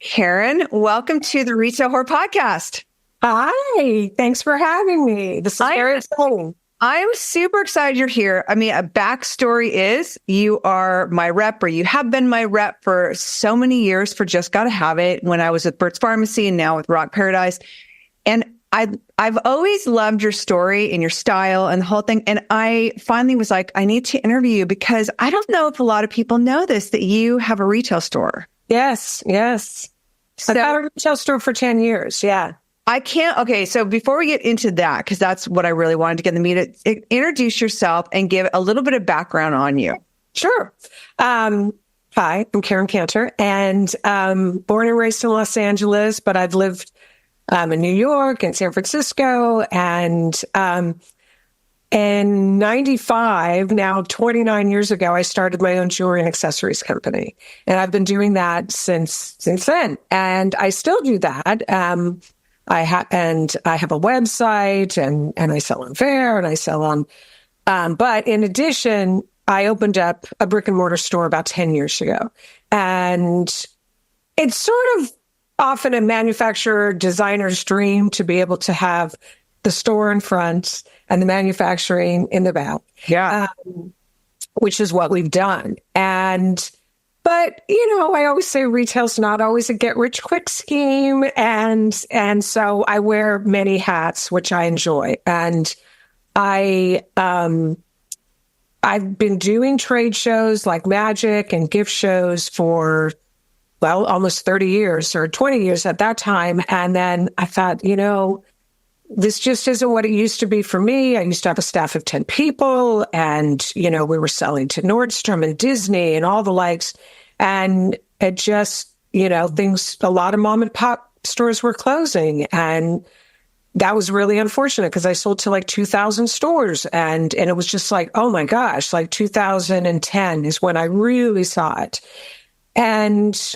Karyn, welcome to the Retail Whore Podcast. Hi, thanks for having me. This is very exciting. I'm super excited you're here. I mean, a backstory is you are my rep, or you have been my rep for so many years for Just Gotta Have It when I was with Burt's Pharmacy and now with Rock Paradise. And I've always loved your story and your style and the whole thing. And I finally was like, I need to interview you because I don't know if a lot of people know this, that you have a retail store. Yes. So, I've had a retail store for 10 years. Yeah. Okay, so before we get into that, because that's what I really wanted to get in the meeting, introduce yourself and give a little bit of background on you. Sure. Hi, I'm Karyn Cantor, and born and raised in Los Angeles, but I've lived in New York and San Francisco, and in 95, now 29 years ago, I started my own jewelry and accessories company. And I've been doing that since then. And I still do that. I have a website and I sell on Fair and I sell on, but in addition, I opened up a brick and mortar store about 10 years ago. And it's sort of often a manufacturer designer's dream to be able to have the store in front and the manufacturing in the back. Yeah. Which is what we've done. But, I always say retail's not always a get rich quick scheme. And so I wear many hats, which I enjoy. And I've been doing trade shows like magic and gift shows for, almost 30 years or 20 years at that time. And then I thought, this just isn't what it used to be for me. I used to have a staff of 10 people and, we were selling to Nordstrom and Disney and all the likes. And it just, a lot of mom and pop stores were closing. And that was really unfortunate because I sold to like 2,000 stores. And it was just like, oh my gosh, like 2010 is when I really saw it. And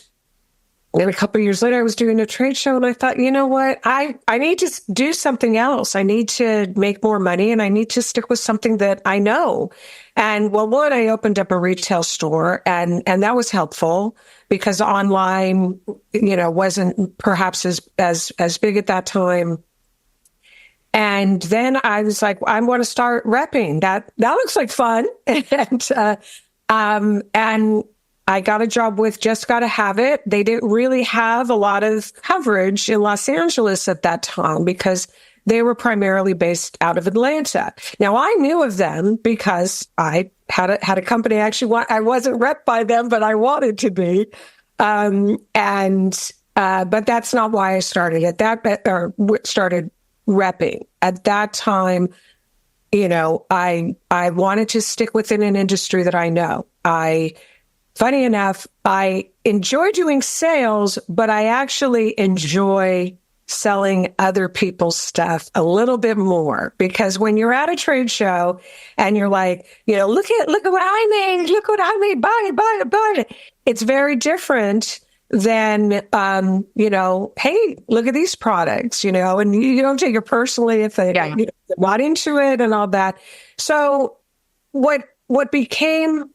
then a couple of years later, I was doing a trade show and I thought, you know what? I need to do something else. I need to make more money and I need to stick with something that I know. And one, I opened up a retail store and that was helpful because online, wasn't perhaps as big at that time. And then I was like, I want to start repping. That looks like fun. And I got a job with Just Gotta Have It. They didn't really have a lot of coverage in Los Angeles at that time because they were primarily based out of Atlanta. Now, I knew of them because I had a company. Actually, I wasn't repped by them, but I wanted to be. But that's not why I started it. Started repping at that time. I wanted to stick within an industry that I know. Funny enough, I enjoy doing sales, but I actually enjoy selling other people's stuff a little bit more because when you're at a trade show and you're like, look at what I made, buy it. It's very different than, hey, look at these products, and you don't take it personally if they're not into it and all that. So what became,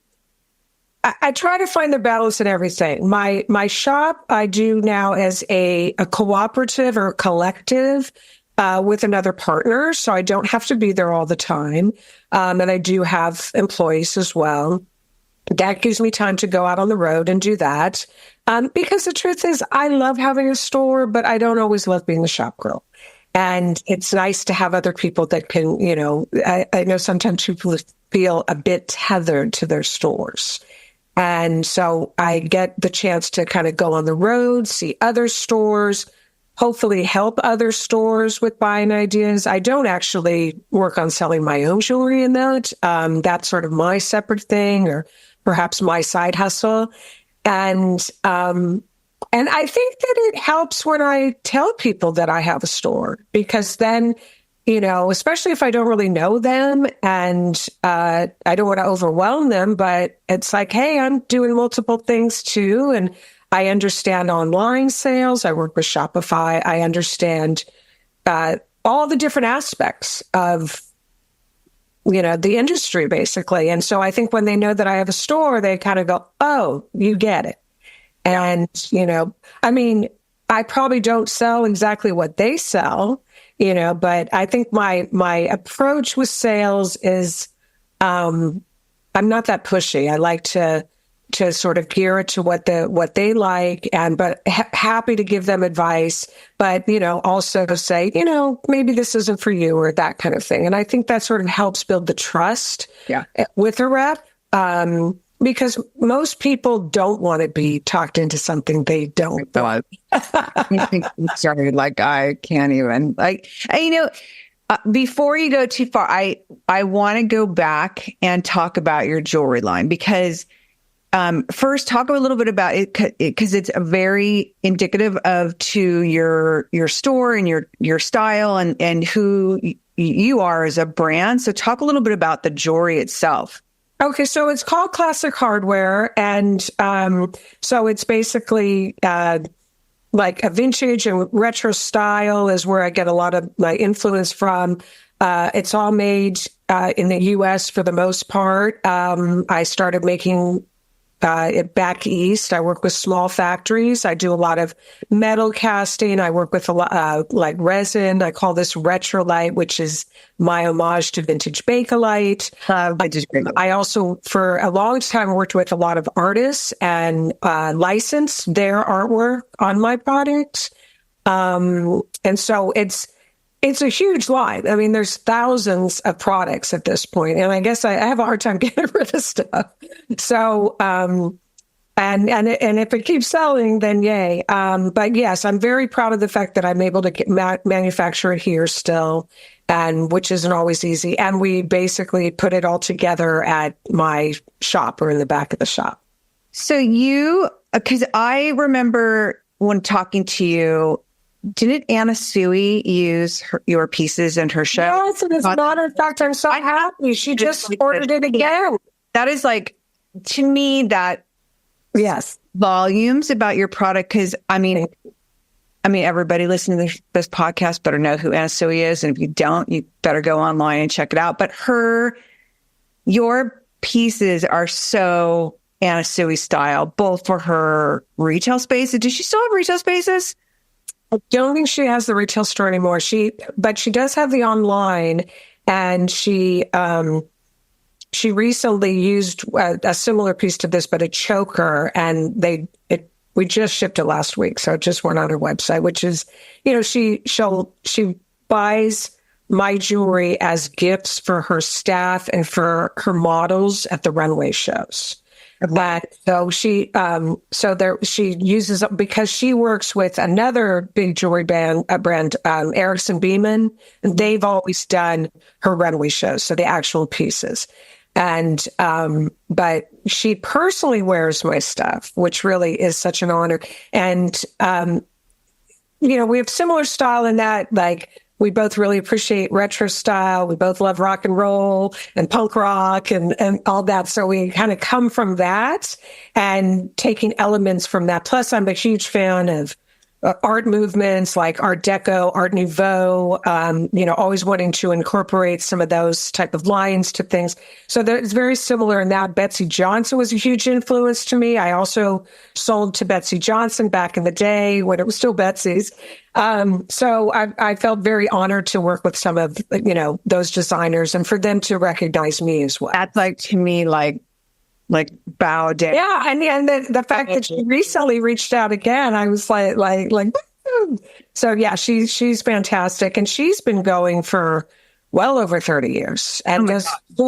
I try to find the balance in everything. My shop, I do now as a cooperative or a collective with another partner. So I don't have to be there all the time. And I do have employees as well. That gives me time to go out on the road and do that. Because the truth is, I love having a store, but I don't always love being the shop girl. And it's nice to have other people that can, I know sometimes people feel a bit tethered to their stores. And so I get the chance to kind of go on the road, see other stores, hopefully help other stores with buying ideas. I don't actually work on selling my own jewelry in that. That's sort of my separate thing or perhaps my side hustle. And I think that it helps when I tell people that I have a store because then, especially if I don't really know them and I don't want to overwhelm them, but it's like, hey, I'm doing multiple things too. And I understand online sales. I work with Shopify. I understand all the different aspects of, the industry basically. And so I think when they know that I have a store, they kind of go, oh, you get it. And, I mean, I probably don't sell exactly what they sell, but I think my approach with sales is, I'm not that pushy. I like to sort of gear it to what they like, but happy to give them advice, but also to say, maybe this isn't for you, or that kind of thing. And I think that sort of helps build the trust with a rep, because most people don't want to be talked into something they don't want. Sorry, like I can't even before you go too far, I want to go back and talk about your jewelry line, because first, talk a little bit about it, because it's a very indicative to your store and your style and who you are as a brand. So talk a little bit about the jewelry itself. Okay, so it's called Classic Hardware, and so it's basically like a vintage and retro style is where I get a lot of my influence from. It's all made in the U.S. for the most part. I started making it back east. I work with small factories. I do a lot of metal casting. I work with a lot like resin. I call this Retrolite, which is my homage to vintage Bakelite. I also, for a long time, worked with a lot of artists and licensed their artwork on my products. And so it's a huge line. I mean, there's thousands of products at this point, and I guess I have a hard time getting rid of stuff. So, and if it keeps selling, then yay. But yes, I'm very proud of the fact that I'm able to manufacture it here still, and which isn't always easy. And we basically put it all together at my shop or in the back of the shop. So because I remember when talking to you, didn't Anna Sui use your pieces in her show? Yes, and as a matter of fact, I'm so happy. She just ordered it again. That is to me, that volumes about your product. Because I mean, everybody listening to this podcast better know who Anna Sui is, and if you don't, you better go online and check it out. But your pieces are so Anna Sui style, both for her retail spaces. Does she still have retail spaces? I don't think she has the retail store anymore. But she does have the online, and she recently used a similar piece to this, but a choker, and we just shipped it last week, so it just went on her website. Which is, she buys my jewelry as gifts for her staff and for her models at the runway shows. But so she uses, because she works with another big jewelry brand, Erickson Beeman, and they've always done her runway shows, so the actual pieces. And but she personally wears my stuff, which really is such an honor. And we have similar style in that, like, we both really appreciate retro style. We both love rock and roll and punk rock and all that. So we kind of come from that and taking elements from that. Plus, I'm a huge fan of art movements like Art Deco, Art Nouveau, always wanting to incorporate some of those type of lines to things. So it's very similar in that. Betsy Johnson was a huge influence to me. I also sold to Betsy Johnson back in the day when it was still Betsy's. So I felt very honored to work with some of, those designers and for them to recognize me as well. That's to me, like bow down. Yeah. And the fact that she recently reached out again, I was like, so yeah, she's fantastic. And she's been going for well over 30 years and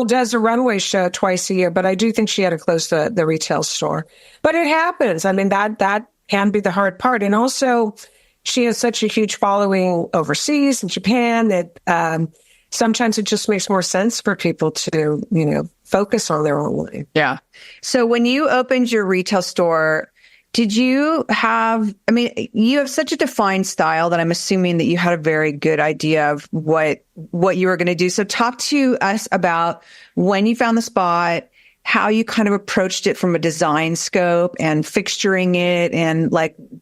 does a runway show twice a year. But I do think she had to close the retail store, but it happens. I mean, that can be the hard part. And also she has such a huge following overseas in Japan that, sometimes it just makes more sense for people to, focus on their own way. Yeah. So when you opened your retail store, did you have, you have such a defined style that I'm assuming that you had a very good idea of what you were going to do. So talk to us about when you found the spot, how you kind of approached it from a design scope and fixturing it, and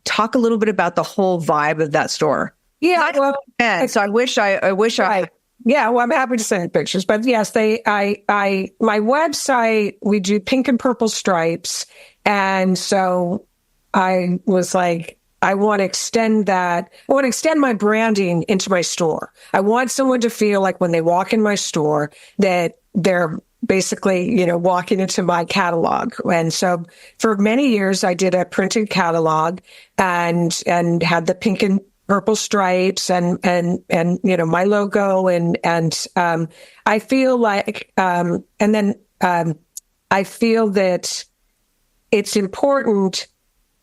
talk a little bit about the whole vibe of that store. Yeah. So I wish I Yeah, well, I'm happy to send pictures, but yes, my website, we do pink and purple stripes. And so, I was like, I want to extend that. I want to extend my branding into my store. I want someone to feel like when they walk in my store that they're basically, walking into my catalog. And so for many years, I did a printed catalog and had the pink and purple stripes and my logo. And I feel like, I feel that it's important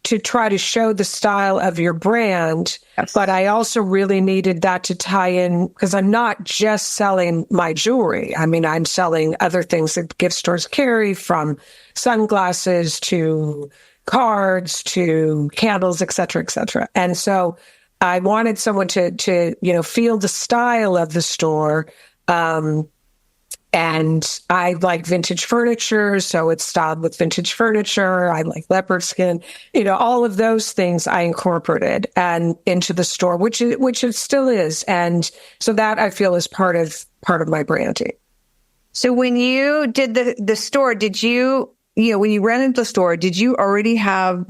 to try to show the style of your brand. Yes. But I also really needed that to tie in because I'm not just selling my jewelry. I mean, I'm selling other things that gift stores carry, from sunglasses to cards to candles, et cetera, et cetera. And so I wanted someone to feel the style of the store. And I like vintage furniture, so it's styled with vintage furniture. I like leopard skin, all of those things I incorporated and into the store, which it still is. And so that I feel is part of my branding. So when you did the store, did you, when you ran into the store, did you already have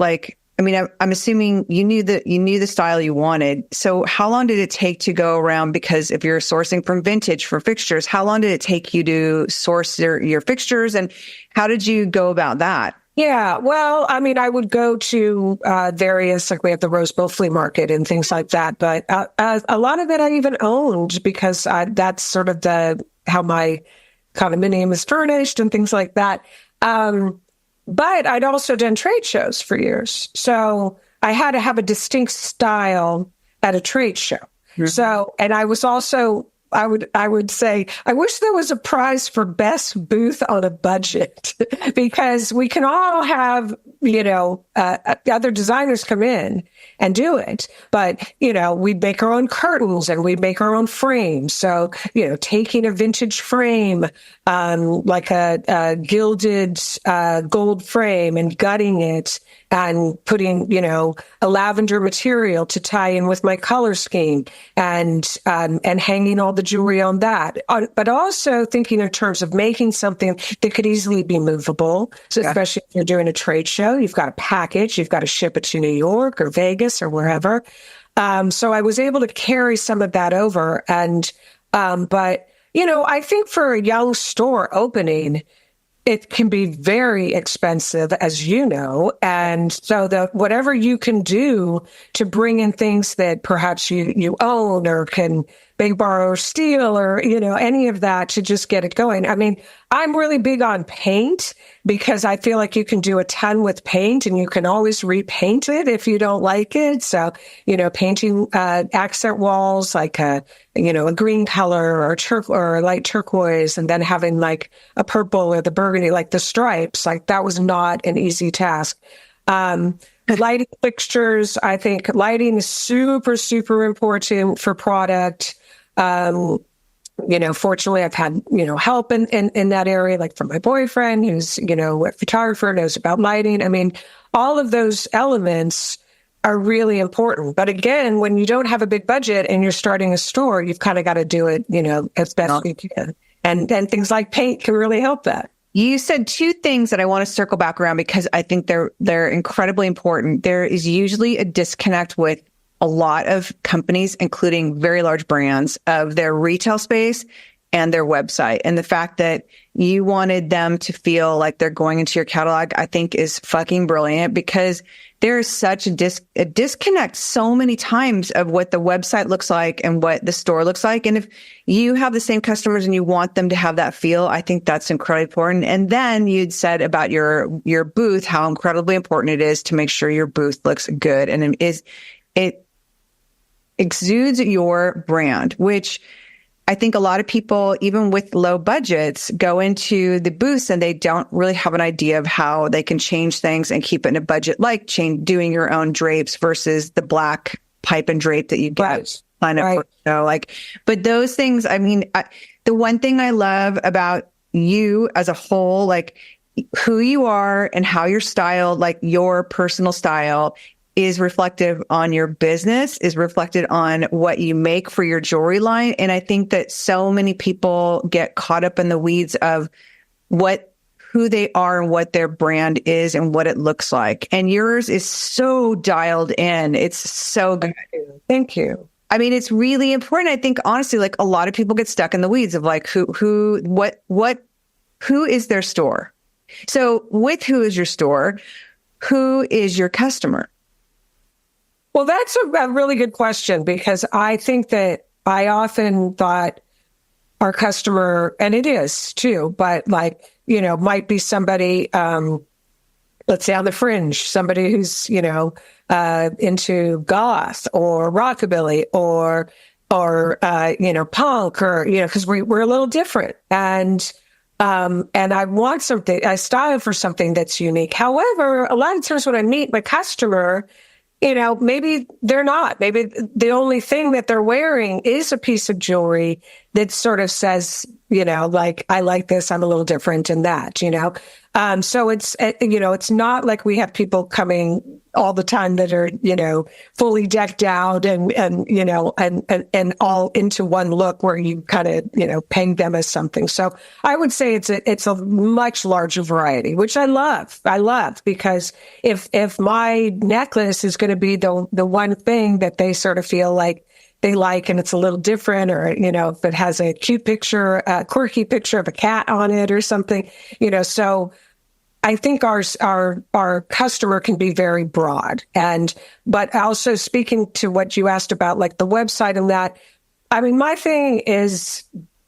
I'm assuming you knew the style you wanted. So how long did it take to go around? Because if you're sourcing from vintage for fixtures, how long did it take you to source your fixtures, and how did you go about that? Yeah, well, I would go to various, like we have the Rose Bowl flea market and things like that. But a lot of it I even owned because that's sort of how my condominium is furnished and things like that. But I'd also done trade shows for years. So I had to have a distinct style at a trade show. Mm-hmm. So, and I was also, I would say, I wish there was a prize for best booth on a budget because we can all have, other designers come in and do it. But, we'd make our own curtains and we'd make our own frames. So, taking a vintage frame, like a gilded gold frame, and gutting it and putting, a lavender material to tie in with my color scheme and hanging all the jewelry on that. But also thinking in terms of making something that could easily be movable. So especially if you're doing a trade show, you've got a package, you've got to ship it to New York or Vegas or wherever. So I was able to carry some of that over. And, but, I think for a young store opening, it can be very expensive, as you know. And so whatever you can do to bring in things that perhaps you own or can beg, borrow, or steal, or, any of that to just get it going. I'm really big on paint because I feel like you can do a ton with paint and you can always repaint it if you don't like it. So, painting accent walls like a green color or a light turquoise, and then having like a purple or the burgundy, like the stripes, like that was not an easy task. Lighting fixtures, I think lighting is super, super important for product. Fortunately I've had, help in that area, like from my boyfriend who's, a photographer, knows about lighting. All of those elements are really important. But again, when you don't have a big budget and you're starting a store, you've kind of got to do it, as best you can. And things like paint can really help that. You said two things that I want to circle back around because I think they're incredibly important. There is usually a disconnect with a lot of companies, including very large brands, of their retail space and their website. And the fact that you wanted them to feel like they're going into your catalog, I think is fucking brilliant, because there is such a disconnect so many times of what the website looks like and what the store looks like. And if you have the same customers and you want them to have that feel, I think that's incredibly important. And then you'd said about your booth, how incredibly important it is to make sure your booth looks good. And it exudes your brand, which I think a lot of people, even with low budgets, go into the booths and they don't really have an idea of how they can change things and keep it in a budget, like doing your own drapes versus the black pipe and drape that you get sign up for. So but those things, the one thing I love about you as a whole, like who you are and how you're styled, like your personal style is reflective on your business, is reflected on what you make for your jewelry line. And I think that so many people get caught up in the weeds of who they are and what their brand is and what it looks like. And yours is so dialed in. It's so good. Thank you. I mean, it's really important. I think honestly, like a lot of people get stuck in the weeds of like who is their store? So with who is your store, who is your customer? Well, that's a really good question, because I think that I often thought our customer, and it is too, but like, might be somebody, let's say on the fringe, somebody who's, into goth or rockabilly or punk or, because we're a little different. And I want something, I style for something that's unique. However, a lot of times when I meet my customer, maybe they're not. Maybe the only thing that they're wearing is a piece of jewelry that sort of says, like, I like this, I'm a little different in that, So it's not like we have people coming all the time that are, fully decked out and all into one look where you kind of, paint them as something. So I would say it's a much larger variety, which I love. I love, because if my necklace is going to be the one thing that they sort of feel like they like, and it's a little different, or, if it has a cute picture, a quirky picture of a cat on it or something, so I think our customer can be very broad. But also speaking to what you asked about, like the website and that, I mean, my thing is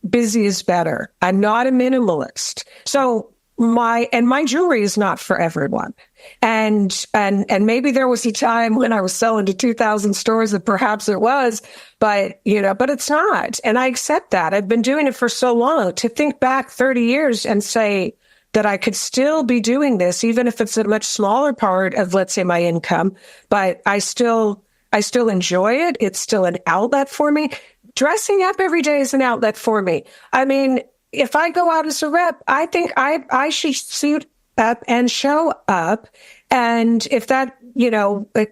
busy is better. I'm not a minimalist. So my jewelry is not for everyone. And maybe there was a time when I was selling to 2,000 stores that perhaps it was, but it's not. And I accept that. I've been doing it for so long. To think back 30 years and say that I could still be doing this, even if it's a much smaller part of, let's say, my income, but I still enjoy it. It's still an outlet for me. Dressing up every day is an outlet for me. I mean, if I go out as a rep, I think I should suit up and show up. And if that,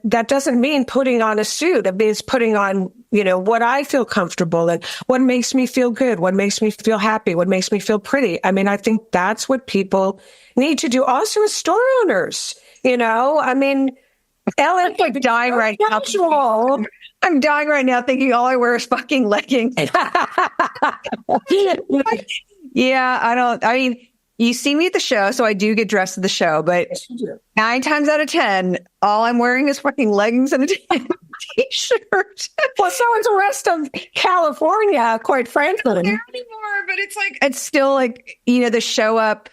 that doesn't mean putting on a suit. It means putting on, what I feel comfortable in, what makes me feel good, what makes me feel happy, what makes me feel pretty. I mean, I think that's what people need to do. Also as store owners, I mean, Ellen, I'm dying right now. I'm dying right now thinking all I wear is fucking leggings. Yeah, I mean, you see me at the show, so I do get dressed at the show, but 9 times out of 10, all I'm wearing is fucking leggings and a t-shirt. Well, so is the rest of California, quite frankly. Not there anymore, but it's still like, the show up,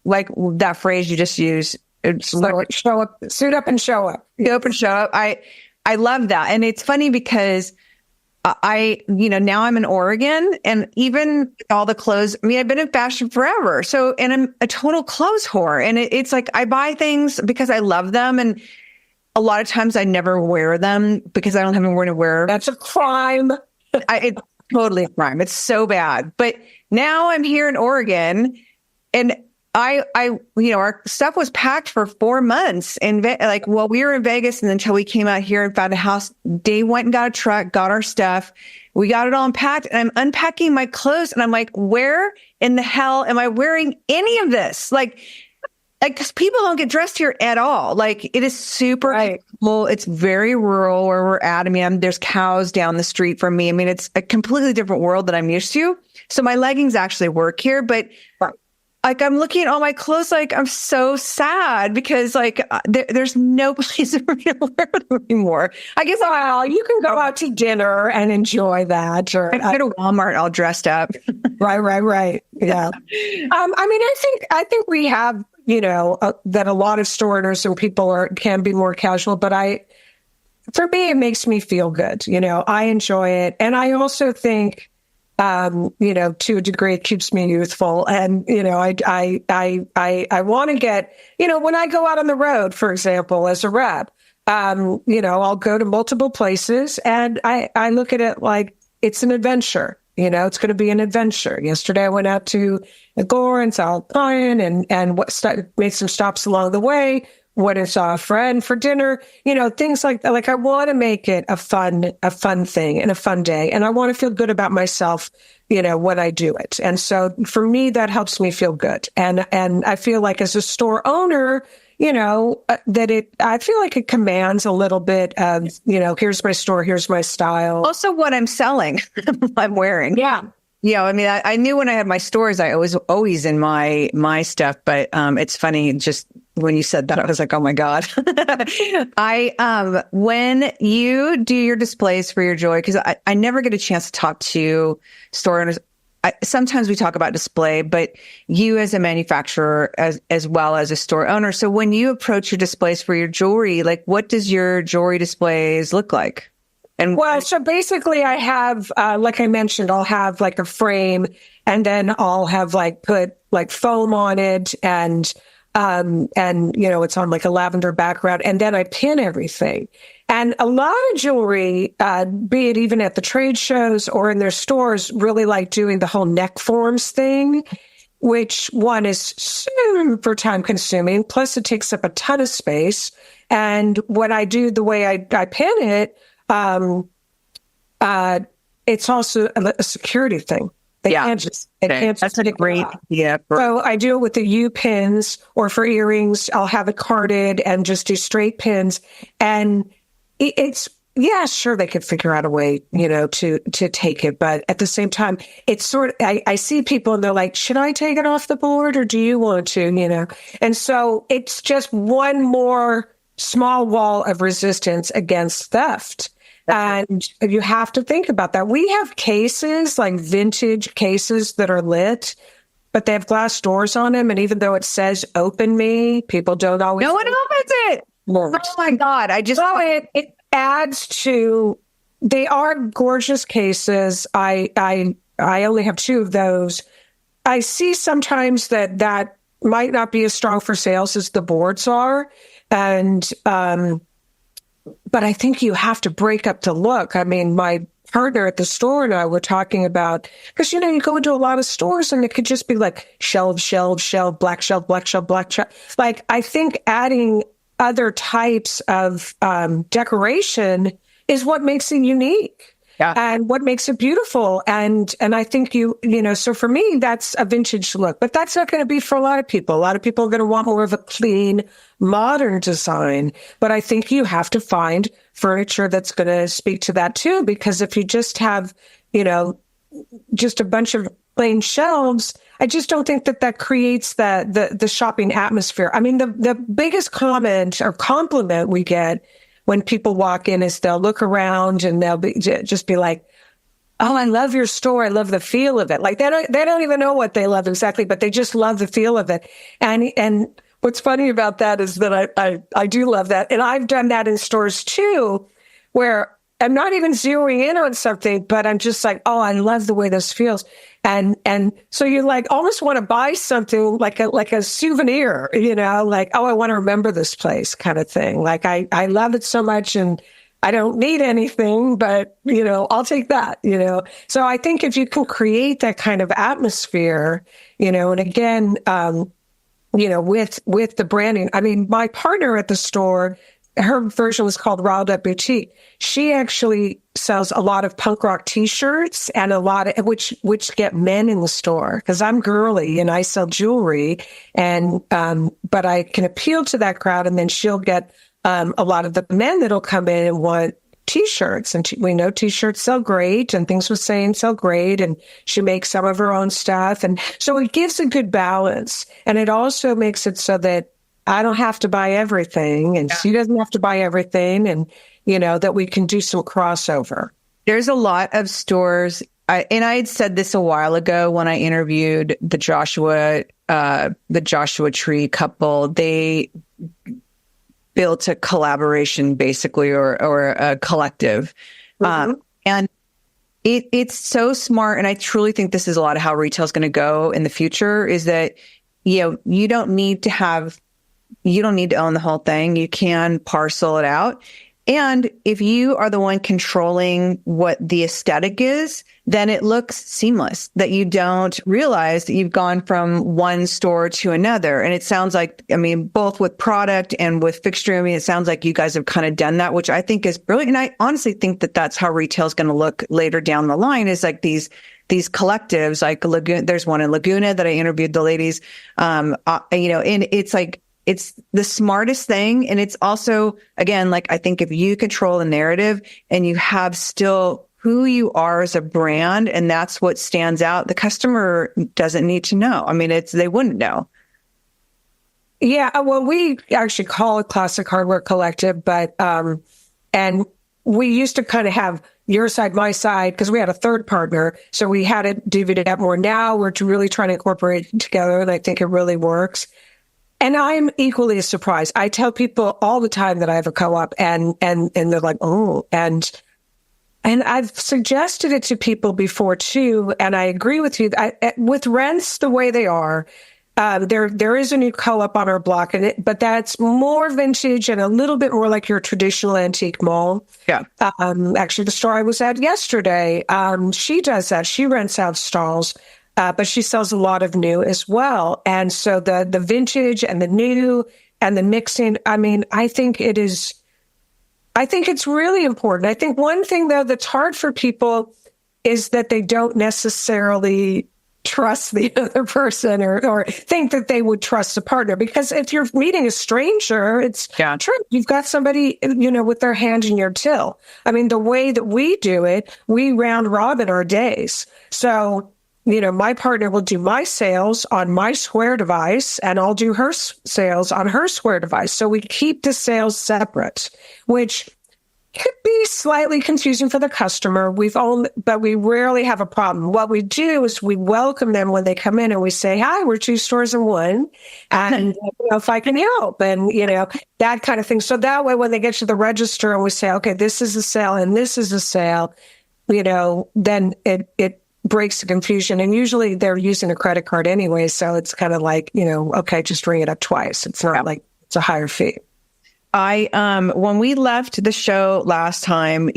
like that phrase you just used. It's like, show up, suit up and show up. Suit up and show up. I love that. And it's funny because now I'm in Oregon, and even with all the clothes, I mean, I've been in fashion forever. So, and I'm a total clothes whore. And it's like, I buy things because I love them. And a lot of times I never wear them because I don't have anywhere to wear. That's a crime. It's totally a crime. It's so bad. But now I'm here in Oregon, and our stuff was packed for 4 months, and we were in Vegas, and until we came out here and found a house, they went and got a truck, got our stuff. We got it all unpacked, and I'm unpacking my clothes, and I'm like, where in the hell am I wearing any of this? Like, because people don't get dressed here at all. Like, it is super cool. It's very rural where we're at. I mean, there's cows down the street from me. I mean, it's a completely different world that I'm used to. So my leggings actually work here, but like, I'm looking at all my clothes, like, I'm so sad because, like, there's no place for me to wear them anymore. I guess, you can go out to dinner and enjoy that. Or I go to Walmart all dressed up. Right. Yeah. I mean, I think we have, that a lot of store owners and people can be more casual, but for me, it makes me feel good. I enjoy it. And I also think, to a degree, it keeps me youthful. And, I want to get, when I go out on the road, for example, as a rep, I'll go to multiple places, and I look at it like it's an adventure. It's going to be an adventure. Yesterday, I went out to Gore and saw a client and made some stops along the way. when it's a friend for dinner, things like that. Like I want to make it a fun thing and a fun day. And I want to feel good about myself, when I do it. And so for me, that helps me feel good. And I feel like as a store owner, I feel like it commands a little bit of, here's my store, here's my style. Also what I'm selling, I'm wearing. Yeah. Yeah, I mean, I knew when I had my stores, I was always in my stuff. But it's funny, just when you said that, I was like, oh my God. When you do your displays for your jewelry, because I never get a chance to talk to store owners. Sometimes we talk about display, but you as a manufacturer as well as a store owner. So when you approach your displays for your jewelry, like what does your jewelry displays look like? So basically I have, like I mentioned, I'll have like a frame and then I'll have put foam on it and it's on like a lavender background and then I pin everything. And a lot of jewelry, be it even at the trade shows or in their stores, really like doing the whole neck forms thing, which one is super time consuming. Plus it takes up a ton of space. And when I do the way I pin it, it's also a security thing. That's a great idea. So I do it with the U pins, or for earrings, I'll have it carded and just do straight pins. And it's, sure, they could figure out a way, to take it. But at the same time, it's sort of, I see people and they're like, should I take it off the board or do you want to, And so it's just one more small wall of resistance against theft. And you have to think about that. We have cases, like vintage cases that are lit, but they have glass doors on them. And even though it says open me, people don't always. No one opens it. Oh my God. It adds to, they are gorgeous cases. I only have 2 of those. I see sometimes that might not be as strong for sales as the boards are. And, but I think you have to break up the look. I mean, my partner at the store and I were talking about, because, you go into a lot of stores and it could just be like shelf, black shelf, black shelf, black shelf. Like, I think adding other types of decoration is what makes it unique. Yeah. And what makes it beautiful. And I think so for me, that's a vintage look, but that's not going to be for a lot of people. A lot of people are going to want more of a clean, modern design. But I think you have to find furniture that's going to speak to that too, because if you just have, just a bunch of plain shelves, I just don't think that creates the shopping atmosphere. I mean, the biggest comment or compliment we get when people walk in is they'll look around and they'll just be like, oh, I love your store. I love the feel of it. Like they don't even know what they love exactly, but they just love the feel of it. And what's funny about that is that I do love that. And I've done that in stores too, where I'm not even zeroing in on something, but I'm just like, oh, I love the way this feels. And so you like almost want to buy something like a souvenir, like, oh, I want to remember this place kind of thing. Like I love it so much and I don't need anything, but I'll take that, So I think if you can create that kind of atmosphere, and again, with the branding, I mean, my partner at the store, her version was called Riled Up Boutique. She actually sells a lot of punk rock T-shirts and a lot of which get men in the store because I'm girly and I sell jewelry and but I can appeal to that crowd and then she'll get a lot of the men that'll come in and want T-shirts and we know T-shirts sell great and things with saying sell great and she makes some of her own stuff and so it gives a good balance and it also makes it so that I don't have to buy everything and she doesn't have to buy everything and, that we can do some crossover. There's a lot of stores. I had said this a while ago when I interviewed the Joshua Tree couple. They built a collaboration basically or a collective. Mm-hmm. And it's so smart. And I truly think this is a lot of how retail is going to go in the future is that, you don't need to own the whole thing. You can parcel it out. And if you are the one controlling what the aesthetic is, then it looks seamless, that you don't realize that you've gone from one store to another. And it sounds like, I mean, both with product and with fixture, I mean, it sounds like you guys have kind of done that, which I think is brilliant. And I honestly think that that's how retail is going to look later down the line, is like these collectives, like Laguna. There's one in Laguna that I interviewed the ladies, and it's like, it's the smartest thing. And it's also, again, like, I think if you control the narrative and you have still who you are as a brand, and that's what stands out, the customer doesn't need to know. I mean, they wouldn't know. Yeah. Well, we actually call it Classic Hardware Collective, but, and we used to kind of have your side, my side, because we had a third partner. So we had it divided up more. Now we're really trying to incorporate it together. And I think it really works. And I'm equally as surprised. I tell people all the time that I have a co-op, and they're like, oh, and I've suggested it to people before too. And I agree with you. With rents the way they are, there is a new co-op on our block, but that's more vintage and a little bit more like your traditional antique mall. Yeah. Actually, the store I was at yesterday, she does that. She rents out stalls. But she sells a lot of new as well. And so the vintage and the new and the mixing, I mean, I think it's really important. I think one thing, though, that's hard for people is that they don't necessarily trust the other person or think that they would trust a partner. Because if you're meeting a stranger, it's true. You've got somebody, with their hand in your till. I mean, the way that we do it, we round robin our days. So my partner will do my sales on my Square device, and I'll do her sales on her Square device. So we keep the sales separate, which could be slightly confusing for the customer. But we rarely have a problem. What we do is we welcome them when they come in, and we say, hi, we're two stores in one, and if I can help, and that kind of thing. So that way, when they get to the register and we say, okay, this is a sale and this is a sale, then it breaks the confusion. And usually they're using a credit card anyway. So it's kind of like, okay, just ring it up twice. It's not like it's a higher fee. When we left the show last time,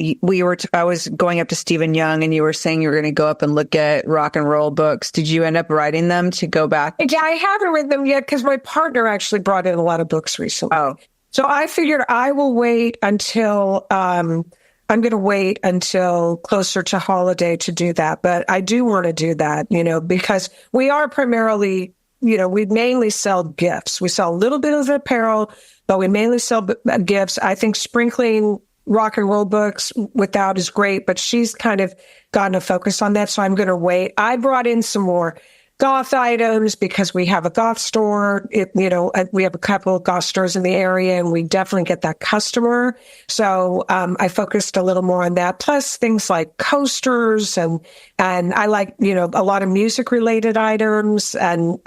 I was going up to Stephen Young, and you were saying you were going to go up and look at rock and roll books. Did you end up writing them to go back? Yeah, I haven't read them yet because my partner actually brought in a lot of books recently. Oh. So I figured I will wait until, I'm going to wait until closer to holiday to do that. But I do want to do that, because we are primarily, we mainly sell gifts. We sell a little bit of apparel, but we mainly sell gifts. I think sprinkling rock and roll books without is great, but she's kind of gotten a focus on that. So I'm going to wait. I brought in some more goth items because we have a goth store. We have a couple of goth stores in the area, and we definitely get that customer. So I focused a little more on that. Plus things like coasters and I like a lot of music related items. And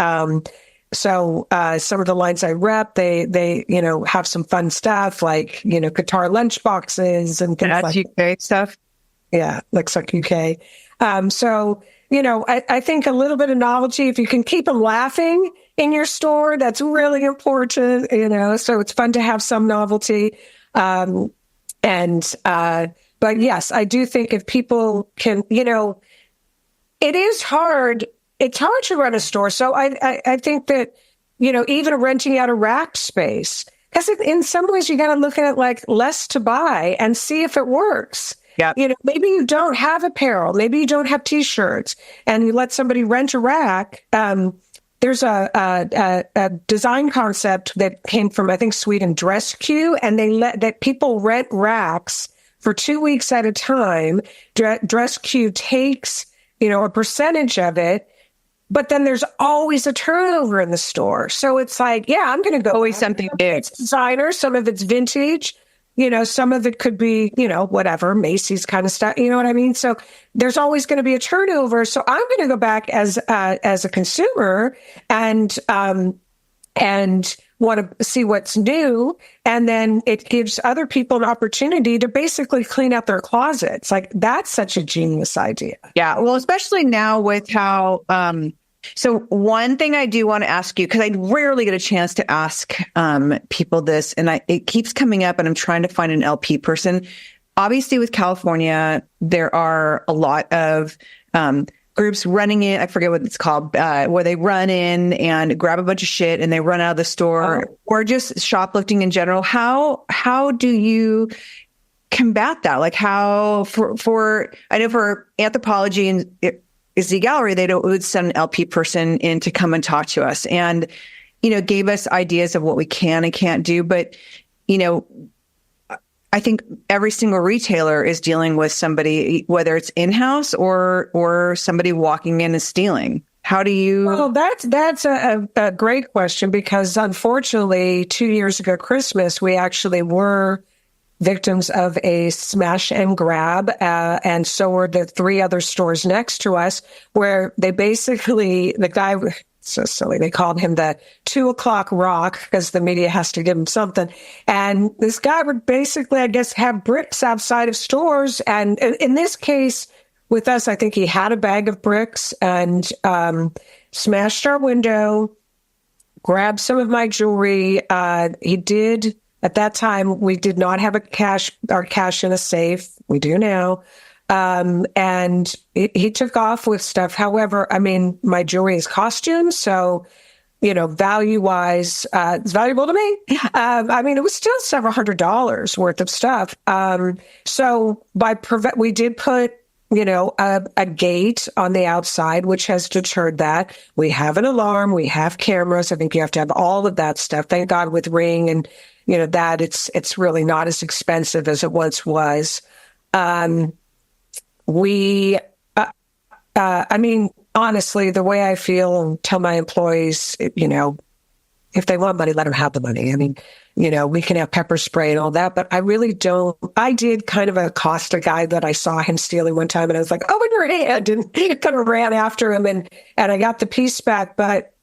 so some of the lines I rep, they have some fun stuff like guitar lunch boxes and things like UK stuff. Yeah, looks like UK. So. I think a little bit of novelty, if you can keep them laughing in your store, that's really important, so it's fun to have some novelty. But yes, I do think if people can, it is hard. It's hard to run a store. So I think that, even renting out a rack space, because in some ways you got to look at it like less to buy and see if it works. Yeah. Maybe you don't have apparel. Maybe you don't have T-shirts, and you let somebody rent a rack. There's a design concept that came from, I think, Sweden, Dress Q, and they let that people rent racks for 2 weeks at a time. Dress Q takes, a percentage of it, but then there's always a turnover in the store. So it's like, yeah, I'm going to go. Always something big. It's designer. Some of it's vintage. Some of it could be, whatever, Macy's kind of stuff. You know what I mean? So there's always going to be a turnover. So I'm going to go back as a consumer and want to see what's new. And then it gives other people an opportunity to basically clean out their closets. Like, that's such a genius idea. Yeah. Well, especially now with how, So one thing I do want to ask you, because I rarely get a chance to ask people this, and it keeps coming up, and I'm trying to find an LP person. Obviously, with California, there are a lot of groups running in. I forget what it's called, where they run in and grab a bunch of shit and they run out of the store, or just shoplifting in general. How do you combat that? Like how I know for Anthropology and Z Gallery, they would send an LP person in to come and talk to us and, gave us ideas of what we can and can't do. But, I think every single retailer is dealing with somebody, whether it's in-house or somebody walking in and stealing. How do you? Well, that's a great question, because unfortunately, 2 years ago, Christmas, we actually were victims of a smash and grab, and so were the 3 other stores next to us, where they basically, the guy, so silly, they called him the 2 o'clock rock because the media has to give him something. And this guy would basically, I guess, have bricks outside of stores. And in this case, with us, I think he had a bag of bricks and smashed our window, grabbed some of my jewelry. He did. At that time, we did not have our cash in a safe. We do now. And he took off with stuff. However, I mean, my jewelry is costumes. So, value-wise, it's valuable to me. I mean, it was still several $100s worth of stuff. So we did put, a gate on the outside, which has deterred that. We have an alarm. We have cameras. I think you have to have all of that stuff. Thank God with Ring and, that it's really not as expensive as it once was. I mean, honestly, the way I feel and tell my employees, if they want money, let them have the money. I mean, we can have pepper spray and all that, but I really don't. I did kind of accost a guy that I saw him stealing one time, and I was like, "Oh, in your hand," and kind of ran after him, and I got the piece back, but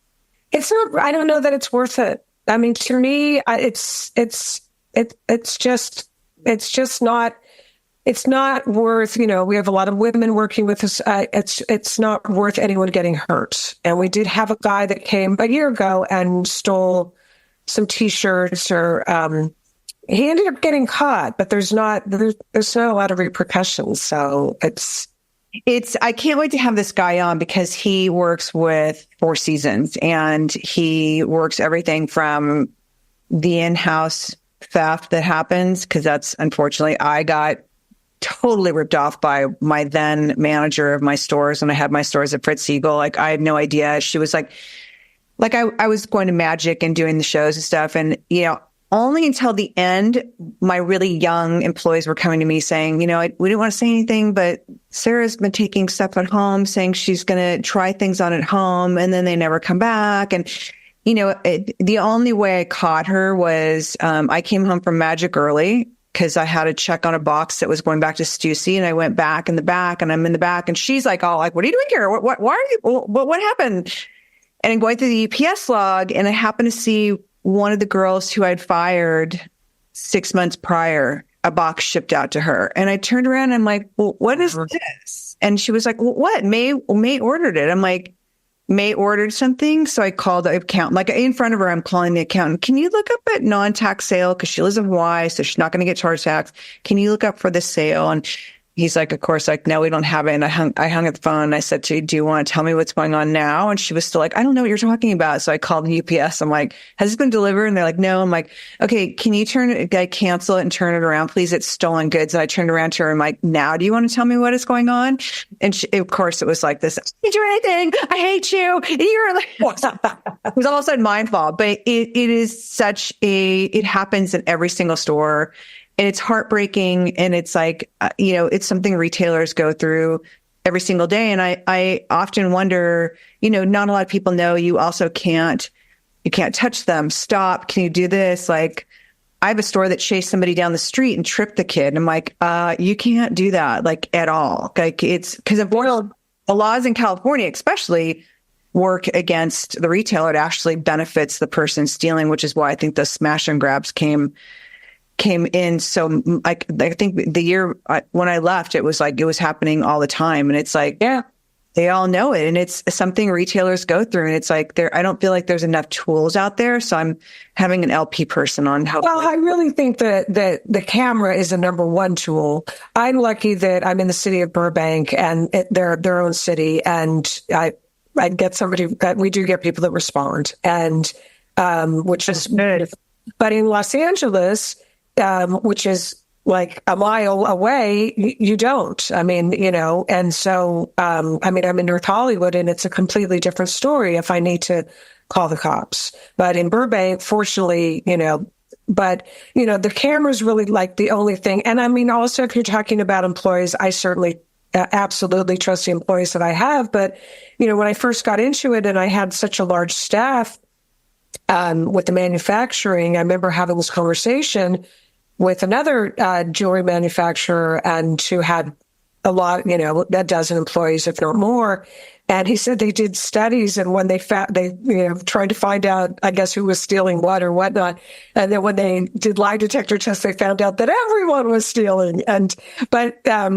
it's not. I don't know that it's worth it. I mean, to me, it's just not. It's not worth, we have a lot of women working with us. It's not worth anyone getting hurt. And we did have a guy that came a year ago and stole some T-shirts, or he ended up getting caught, but there's not a lot of repercussions. So I can't wait to have this guy on, because he works with Four Seasons, and he works everything from the in-house theft that happens, because that's, unfortunately, I got totally ripped off by my then manager of my stores when I had my stores at Fritz Siegel. Like, I had no idea. She was like I was going to Magic and doing the shows and stuff. And, only until the end, my really young employees were coming to me saying, we didn't want to say anything, but Sarah's been taking stuff at home, saying she's going to try things on at home, and then they never come back. And, the only way I caught her was I came home from Magic early, because I had to check on a box that was going back to Stussy, and I went back in the back, and I'm in the back, and she's like, "Oh, what are you doing here? Why are you? What happened?" And I'm going through the UPS log, and I happened to see one of the girls who I'd fired 6 months prior, a box shipped out to her, and I turned around, and I'm like, "Well, what is this?" And she was like, "Well, what? May ordered it." I'm like, May ordered something. So I called the accountant, like in front of her, I'm calling the accountant. Can you look up at non-tax sale? Because she lives in Hawaii, so she's not going to get charged tax. Can you look up for this sale? And he's like, of course, like, no, we don't have it. And I hung up the phone, and I said to her, do you want to tell me what's going on now? And she was still like, I don't know what you're talking about. So I called the UPS. I'm like, has this been delivered? And they're like, no. I'm like, okay, can you cancel it and turn it around, please? It's stolen goods. And I turned around to her. I'm like, now do you want to tell me what is going on? And she, of course, it was like this, I didn't do anything. I hate you. You're like, it was all of a sudden my fault. But it is it happens in every single store. And it's heartbreaking. And it's like, it's something retailers go through every single day. And I often wonder, not a lot of people know you also can't touch them. Stop. Can you do this? Like, I have a store that chased somebody down the street and tripped the kid. And I'm like, you can't do that, like, at all. Like, it's because of the laws in California, especially, work against the retailer. It actually benefits the person stealing, which is why I think the smash and grabs came in. So I think the year when I left, it was like, it was happening all the time. And it's like, yeah, They all know it. And it's something retailers go through. And it's like I don't feel like there's enough tools out there. So I'm having an LP person on how. Well, I really think that the camera is a number one tool. I'm lucky that I'm in the city of Burbank and they're their own city. And I get somebody that we do get people that respond, and which is good. But in Los Angeles, which is like a mile away, you don't. I mean, and so, I mean, I'm in North Hollywood and it's a completely different story if I need to call the cops. But in Burbank, fortunately, the camera's really like the only thing. And I mean, also, if you're talking about employees, I certainly absolutely trust the employees that I have. But, when I first got into it and I had such a large staff with the manufacturing, I remember having this conversation with another jewelry manufacturer and who had a lot, a dozen employees, if not more. And he said they did studies, and when they tried to find out, I guess, who was stealing what or whatnot. And then when they did lie detector tests, they found out that everyone was stealing. But I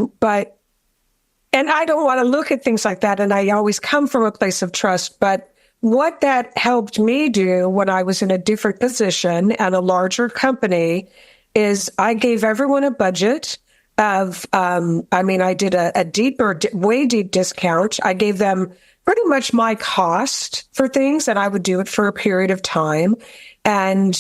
don't want to look at things like that. And I always come from a place of trust. But what that helped me do when I was in a different position and a larger company is I gave everyone a budget of, I did a way deep discount. I gave them pretty much my cost for things, and I would do it for a period of time. And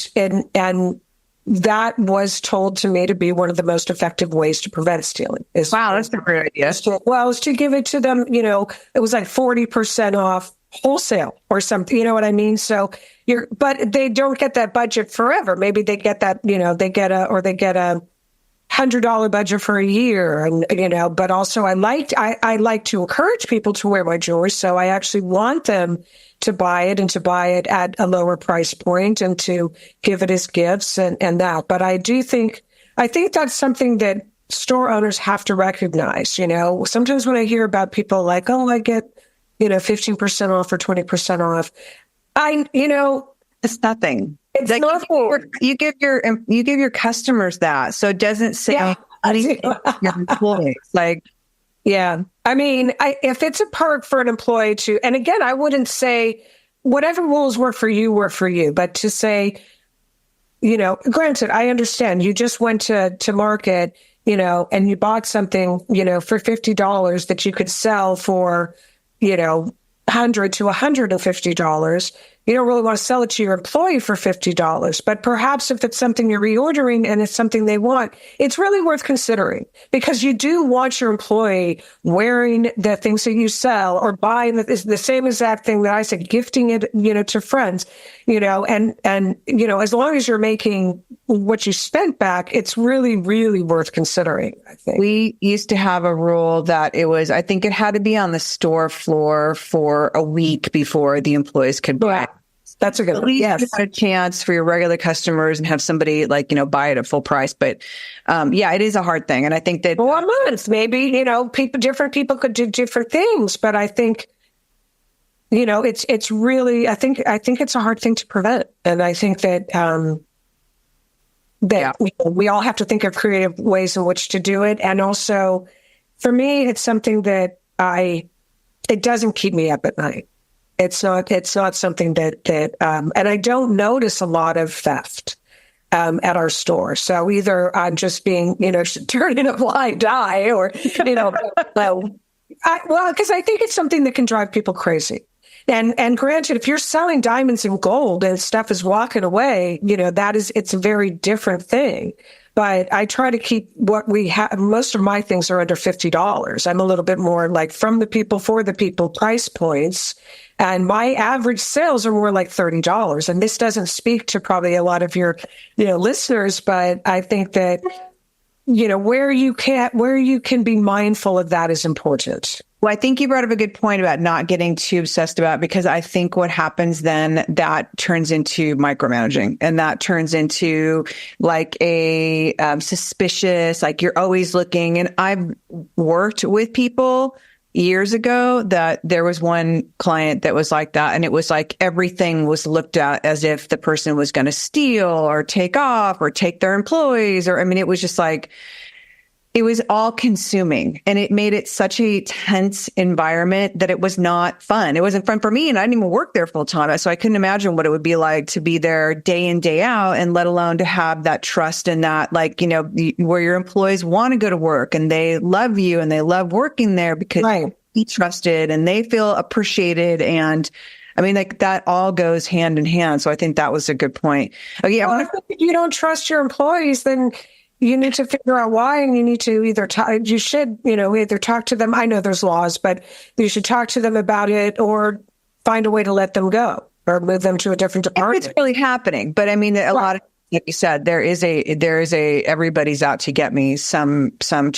that was told to me to be one of the most effective ways to prevent stealing. Wow, that's a great idea. Is to give it to them, it was like 40% off wholesale or something, you know what I mean? So but they don't get that budget forever. Maybe they get that, they get a $100 budget for a year, and, but also I like to encourage people to wear my jewelry. So I actually want them to buy it at a lower price point and to give it as gifts and that. But I think that's something that store owners have to recognize. Sometimes when I hear about people like, oh, I get, 15% off or 20% off. It's nothing. It's like nothing. You give your customers that. So it doesn't say anything your employees. Like, yeah. I mean, if it's a perk for an employee to, and again, I wouldn't say whatever rules work for you, but to say, granted, I understand you just went to market, and you bought something, for $50 that you could sell for, $100 to $150. You don't really want to sell it to your employee for $50, but perhaps if it's something you're reordering and it's something they want, it's really worth considering, because you do want your employee wearing the things that you sell or buying the same exact thing that I said, gifting it, to friends, and as long as you're making what you spent back, it's really, really worth considering, I think. We used to have a rule that I think it had to be on the store floor for a week before the employees could buy it. That's a good one. Yes. You had a chance for your regular customers and have somebody buy it at full price. But it is a hard thing. And I think that 1 month, maybe, different people could do different things. But I think, it's really, I think it's a hard thing to prevent. And I think that, we all have to think of creative ways in which to do it. And also, for me, it's something that it doesn't keep me up at night. It's not something that and I don't notice a lot of theft at our store. So either I'm just being, turned in a blind eye, or, because I think it's something that can drive people crazy. And granted, if you're selling diamonds and gold and stuff is walking away, it's a very different thing. But I try to keep what we have. Most of my things are under $50. I'm a little bit more like from the people, for the people price points. And my average sales are more like $30. And this doesn't speak to probably a lot of your, listeners, but I think that, where you can be mindful of that is important. Well, I think you brought up a good point about not getting too obsessed about, because I think what happens then, that turns into micromanaging, and that turns into like a suspicious, like you're always looking. And I've worked with people years ago that there was one client that was like that. And it was like everything was looked at as if the person was going to steal or take off or take their employees. Or, it was just like, it was all consuming, and it made it such a tense environment that it was not fun. It wasn't fun for me, and I didn't even work there full time. So I couldn't imagine what it would be like to be there day in, day out, and let alone to have that trust and that, like, you know, where your employees want to go to work and they love you and they love working there because Right. you trusted and they feel appreciated. And I mean, like, that all goes hand in hand. So I think that was a good point. Oh, yeah. Well, if you don't trust your employees, then you need to figure out why, and you need to either you should, you know, either talk to them. I know there's laws, but you should talk to them about it or find a way to let them go or move them to a different department. It's really happening. But I mean, a lot of, like you said, there is a everybody's out to get me some,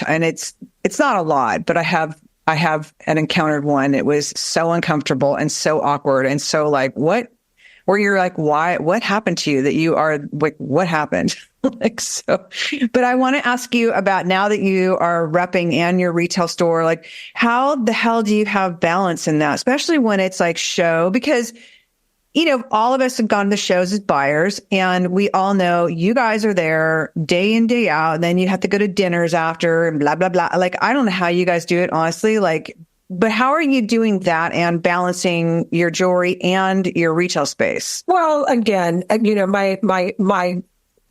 and it's not a lot, but I have encountered one. It was so uncomfortable and so awkward and so like, what, where you're like, why, what happened to you that you are like, what happened? Like, so, but I want to ask you about, now that you are repping and your retail store, like, how the hell do you have balance in that, especially when it's like show? Because, you know, all of us have gone to shows as buyers, and we all know you guys are there day in, day out. And then you have to go to dinners after and blah, blah, blah. Like, I don't know how you guys do it, honestly. Like, but how are you doing that and balancing your jewelry and your retail space? Well, again, you know, my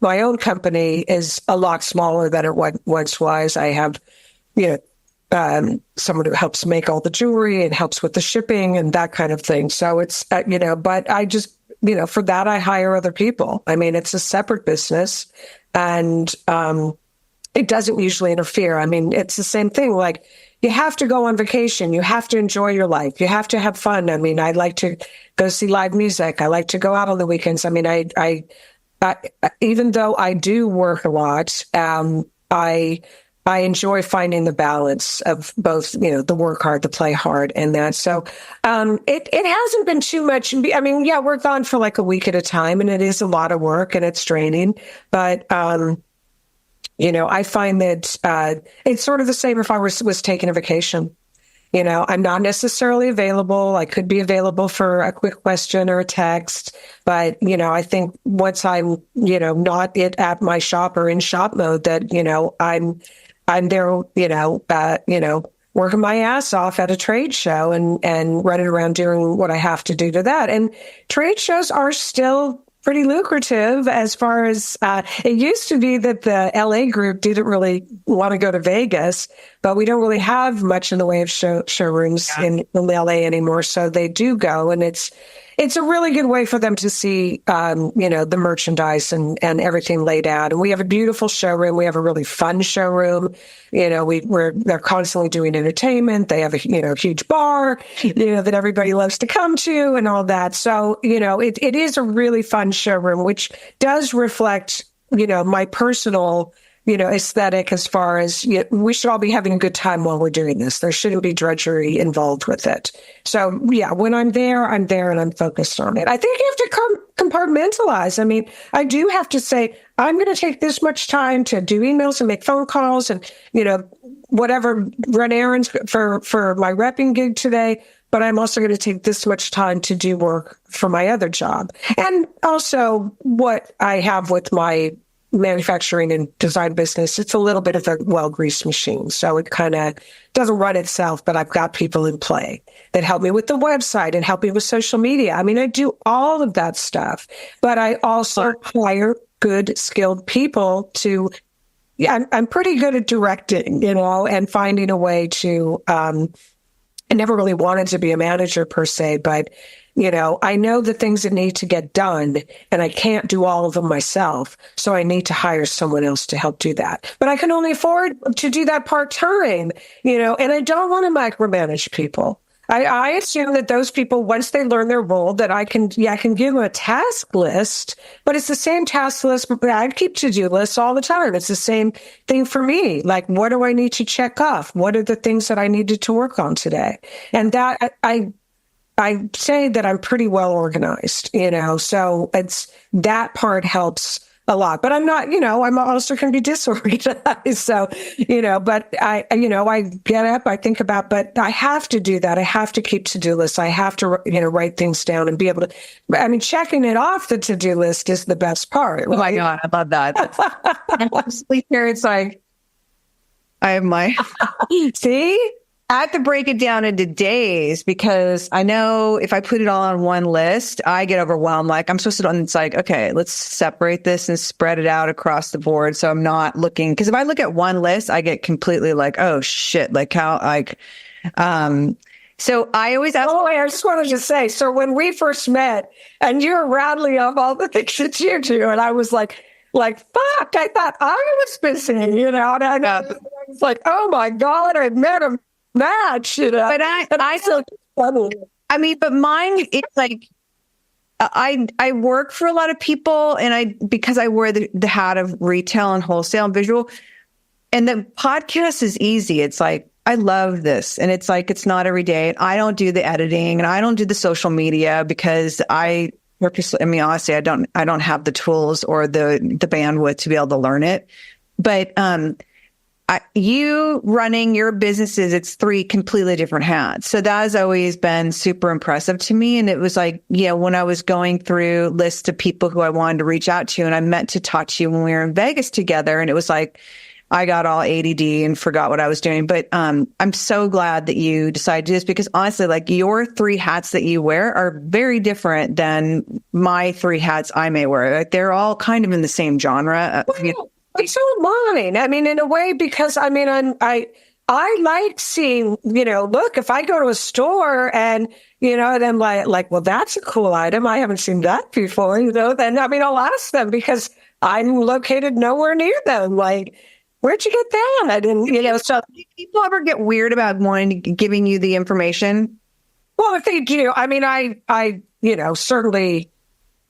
own company is a lot smaller than it once was. I have, you know, someone who helps make all the jewelry and helps with the shipping and that kind of thing. So it's, you know, but I just, you know, for that, I hire other people. I mean, it's a separate business, and it doesn't usually interfere. I mean, it's the same thing. Like, you have to go on vacation. You have to enjoy your life. You have to have fun. I mean, I like to go see live music. I like to go out on the weekends. I mean, I even though I do work a lot, I enjoy finding the balance of both, you know, the work hard, the play hard, and that. So it hasn't been too much. I mean, yeah, we're gone for like a week at a time, and it is a lot of work and it's draining. But you know, I find that it's sort of the same if I was taking a vacation. You know, I'm not necessarily available. I could be available for a quick question or a text. But, you know, I think once I'm, you know, not at my shop or in shop mode, that, you know, I'm there, you know, working my ass off at a trade show and running around doing what I have to do to that. And trade shows are still pretty lucrative, as far as it used to be that the LA group didn't really want to go to Vegas, but we don't really have much in the way of showrooms in LA anymore. So they do go, and it's a really good way for them to see, you know, the merchandise and everything laid out. And we have a beautiful showroom. We have a really fun showroom. You know, they're constantly doing entertainment. They have a, you know, huge bar, you know, that everybody loves to come to and all that. So, you know, it is a really fun showroom, which does reflect, you know, my personal, you know, aesthetic, as far as, you know, we should all be having a good time while we're doing this. There shouldn't be drudgery involved with it. So yeah, when I'm there and I'm focused on it. I think you have to compartmentalize. I mean, I do have to say, I'm going to take this much time to do emails and make phone calls and, you know, whatever, run errands for my repping gig today. But I'm also going to take this much time to do work for my other job. And also what I have with my manufacturing and design business, it's a little bit of a well-greased machine. So it kind of doesn't run itself, but I've got people in play that help me with the website and help me with social media. I mean, I do all of that stuff, but I also hire good, skilled people to, I'm pretty good at directing, you know, and finding a way to, I never really wanted to be a manager per se, but you know, I know the things that need to get done, and I can't do all of them myself. So I need to hire someone else to help do that. But I can only afford to do that part-time, you know, and I don't want to micromanage people. I assume that those people, once they learn their role, that I can give them a task list, but it's the same task list. I keep to-do lists all the time. It's the same thing for me. Like, what do I need to check off? What are the things that I needed to work on today? And that I say that I'm pretty well organized, you know, so it's, that part helps a lot, but I'm not, you know, I'm also going to be disorganized. So, you know, but I get up, I think about, but I have to do that. I have to keep to-do lists. I have to, you know, write things down and be able to, I mean, checking it off the to-do list is the best part. Right? Oh my God. I love that. And honestly, here it's like, I have my, See? I have to break it down into days because I know if I put it all on one list, I get overwhelmed. Like I'm supposed to, it's like, okay, let's separate this and spread it out across the board. So I'm not looking, because if I look at one list, I get completely like, oh shit, like how, like, so I always ask. Oh, I just wanted to say, so when we first met and you were rattling off all the things that you do, and I was like, fuck, I thought I was busy, and I was like, oh my God, I met him. Match, But I so funny. I mean, but mine, it's like, I work for a lot of people and because I wear the hat of retail and wholesale and visual, and the podcast is easy. It's like, I love this. And it's like, it's not every day. I don't do the editing and I don't do the social media because honestly, I don't have the tools or the bandwidth to be able to learn it. But, you running your businesses, it's 3 completely different hats. So that has always been super impressive to me. And it was like, when I was going through lists of people who I wanted to reach out to, and I meant to talk to you when we were in Vegas together. And it was like, I got all ADD and forgot what I was doing. But I'm so glad that you decided to do this because honestly, like your 3 hats that you wear are very different than my 3 hats I may wear. Like they're all kind of in the same genre. So mine. I mean, in a way, because I mean, I like seeing, look, if I go to a store and, then like, well, that's a cool item. I haven't seen that before, then, I mean, I'll ask them because I'm located nowhere near them. Like, where'd you get that? And, so do people ever get weird about giving you the information? Well, if they do, I mean, I certainly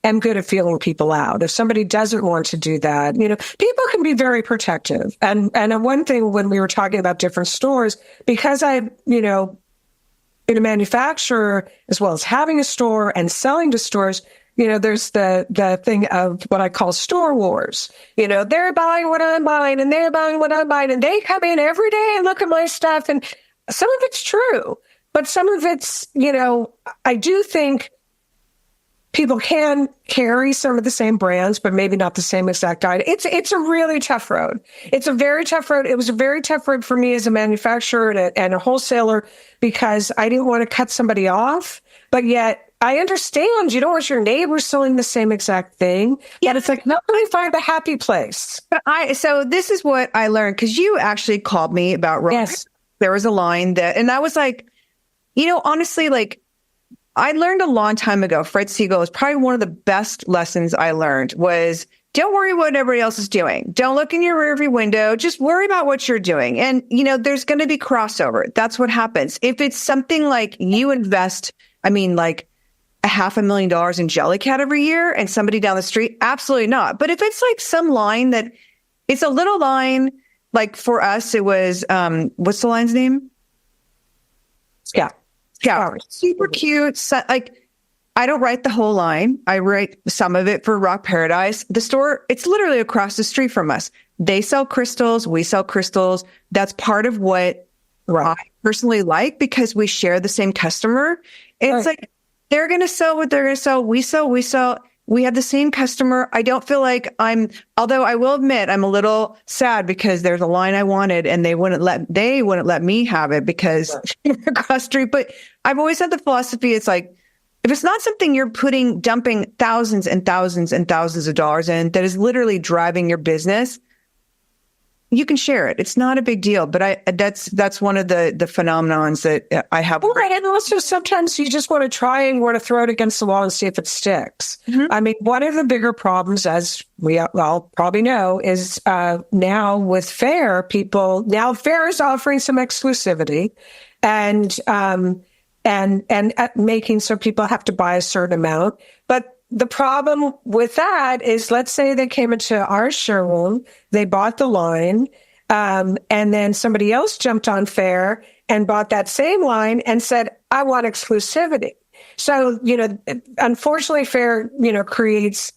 am good at feeling people out. If somebody doesn't want to do that, people can be very protective. And one thing when we were talking about different stores, because I'm a manufacturer as well as having a store and selling to stores, there's the thing of what I call store wars. They're buying what I'm buying and they're buying what I'm buying and they come in every day and look at my stuff. And some of it's true, but some of it's, I do think people can carry some of the same brands, but maybe not the same exact item. It's a really tough road. It's a very tough road. It was a very tough road for me as a manufacturer and a wholesaler because I didn't want to cut somebody off, but yet I understand you don't want your neighbors selling the same exact thing. Yet it's like, no, I find a happy place. So this is what I learned because you actually called me about rock. Yes. There was a line and I was like, honestly, like, I learned a long time ago, Fred Siegel is probably one of the best lessons I learned was don't worry what everybody else is doing. Don't look in your rearview window. Just worry about what you're doing. And, there's going to be crossover. That's what happens. If it's something like you invest, like $500,000 in Jellycat every year and somebody down the street, absolutely not. But if it's like some line that it's a little line, like for us, it was, what's the line's name? Yeah. Yeah, super cute. So, like, I don't write the whole line. I write some of it for Rock Paradise. The store, it's literally across the street from us. They sell crystals. We sell crystals. That's part of what I personally like because we share the same customer. It's like they're going to sell what they're going to sell. We sell. We have the same customer. I don't feel like although I will admit I'm a little sad because there's a line I wanted and they wouldn't let me have it because across the street. But I've always had the philosophy. It's like, if it's not something you're dumping thousands and thousands and thousands of dollars in that is literally driving your business, you can share it. It's not a big deal, but that's one of the phenomenons that I have. Well, and also sometimes you just want to try and want to throw it against the wall and see if it sticks. Mm-hmm. I mean, one of the bigger problems, as we all probably know, is now with Fair, Fair is offering some exclusivity and making so people have to buy a certain amount. But the problem with that is, let's say they came into our showroom, they bought the line, and then somebody else jumped on Fair and bought that same line and said, I want exclusivity. So, unfortunately, Fair, creates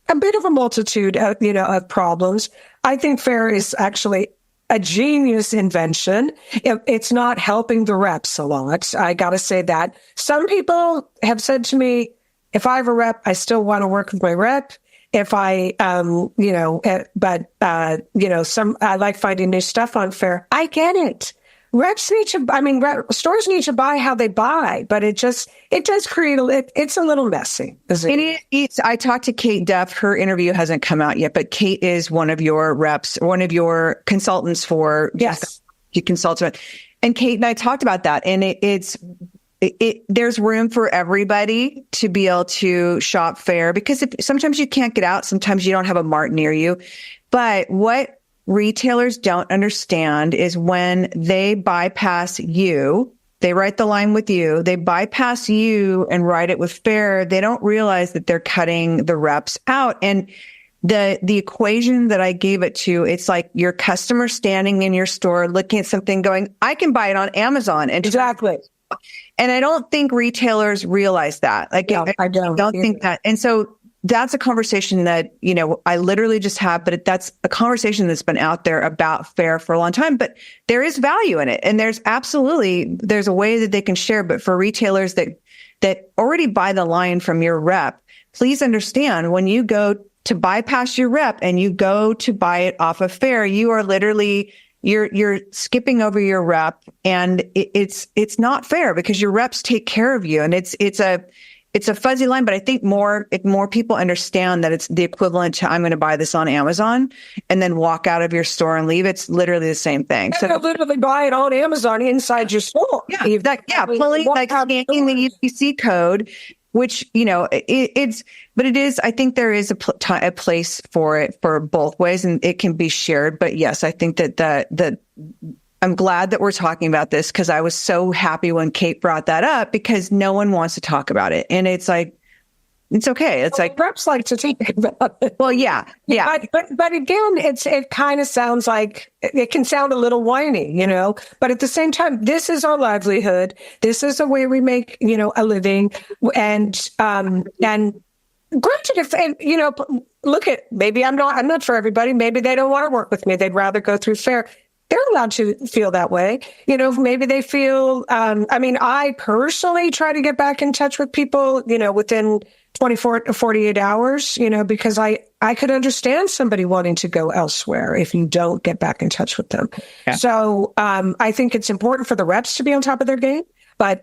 a bit of a multitude of, of problems. I think Fair is actually a genius invention. It's not helping the reps a lot. I got to say that. Some people have said to me, if I have a rep, I still want to work with my rep. if I, I like finding new stuff on Fair. I get it. Stores need to buy how they buy, but it does create it's a little messy. I talked to Kate Duff. Her interview hasn't come out yet, but Kate is one of your reps, one of your consultants for you consult with. And Kate and I talked about that, and there's room for everybody to be able to shop Fair, because sometimes you can't get out, sometimes you don't have a mart near you. But what retailers don't understand is when they bypass you, they write the line with you, they bypass you and write it with Fair, they don't realize that they're cutting the reps out. And the equation that I gave it to, it's like your customer standing in your store looking at something going, I can buy it on Amazon. And exactly. And I don't think retailers realize that. Like, no, I don't think that. And so that's a conversation that, I literally just had, but that's a conversation that's been out there about Fair for a long time, but there is value in it. And there's a way that they can share, but for retailers that already buy the line from your rep, please understand, when you go to bypass your rep and you go to buy it off of Fair, you are literally, you're skipping over your rep, and it's not fair, because your reps take care of you. And it's a fuzzy line, but I think if more people understand that it's the equivalent to, I'm going to buy this on Amazon and then walk out of your store and leave, it's literally the same thing. So literally buy it on Amazon inside your store. Scanning the UPC code, which, I think there is a place for it for both ways, and it can be shared. But yes, I think that I'm glad that we're talking about this, because I was so happy when Kate brought that up, because no one wants to talk about it. And it's like, it's okay. It's like reps like to talk about it. Well, yeah. But again, it kind of sounds like it can sound a little whiny, but at the same time, this is our livelihood. This is the way we make, a living. And granted, look at, maybe I'm not for everybody. Maybe they don't want to work with me. They'd rather go through Fair. They're allowed to feel that way. Maybe they feel, I personally try to get back in touch with people, within 24 to 48 hours, because I could understand somebody wanting to go elsewhere if you don't get back in touch with them. Yeah. So, I think it's important for the reps to be on top of their game, but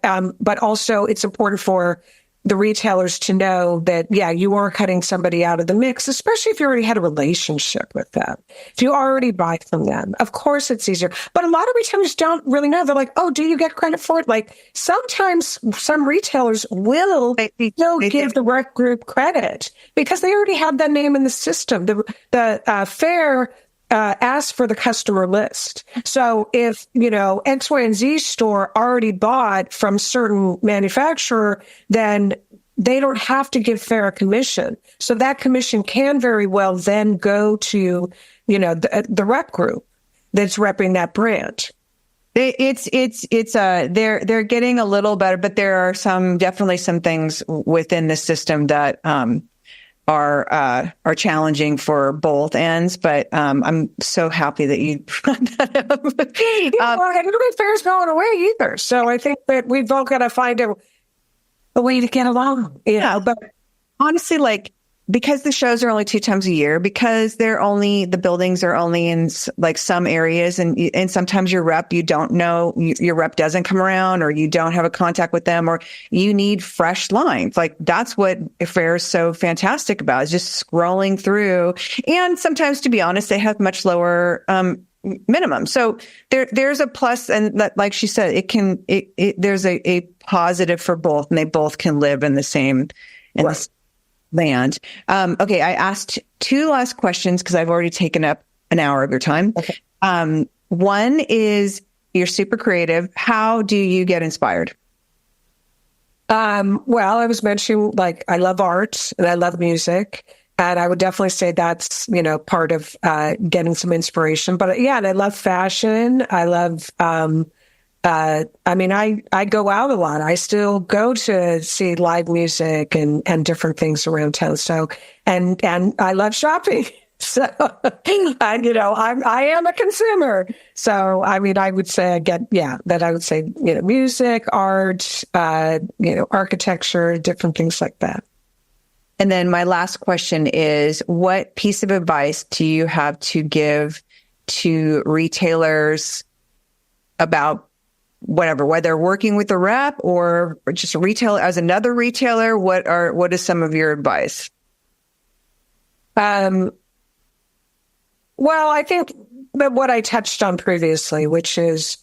also it's important for the retailers to know that, you are cutting somebody out of the mix, especially if you already had a relationship with them. If you already buy from them, of course it's easier. But a lot of retailers don't really know. They're like, oh, do you get credit for it? Like, sometimes some retailers will give the rec group credit because they already have that name in the system. The Fair ask for the customer list. So if, X, Y, and Z store already bought from certain manufacturer, then they don't have to give Fair a commission. So that commission can very well then go to, the rep group that's repping that brand. They're getting a little better, but there are definitely some things within the system that, are challenging for both ends, but I'm so happy that you brought that up. And Fair's going away either, so I think that we've all got to find a way to get along. But honestly, because the shows are only 2 times a year, because the buildings are only in some areas, and sometimes your rep, you don't know, your rep doesn't come around, or you don't have a contact with them, or you need fresh lines. Like, that's what Fair is so fantastic about, is just scrolling through. And sometimes, to be honest, they have much lower minimum. So there's a plus, and that, like she said, there's a positive for both, and they both can live in the same land. Okay, I asked 2 last questions because I've already taken up an hour of your time. Okay. One is, you're super creative. How do you get inspired? Well, I was mentioning, I love art and I love music, and I would definitely say that's, part of getting some inspiration. But and I love fashion. I love I go out a lot. I still go to see live music and different things around town. So, and I love shopping. So, I am a consumer. So, I would say music, art, architecture, different things like that. And then my last question is, what piece of advice do you have to give to retailers about whatever, whether working with a rep or just retail as another retailer? What is some of your advice? Well, I think that what I touched on previously, which is,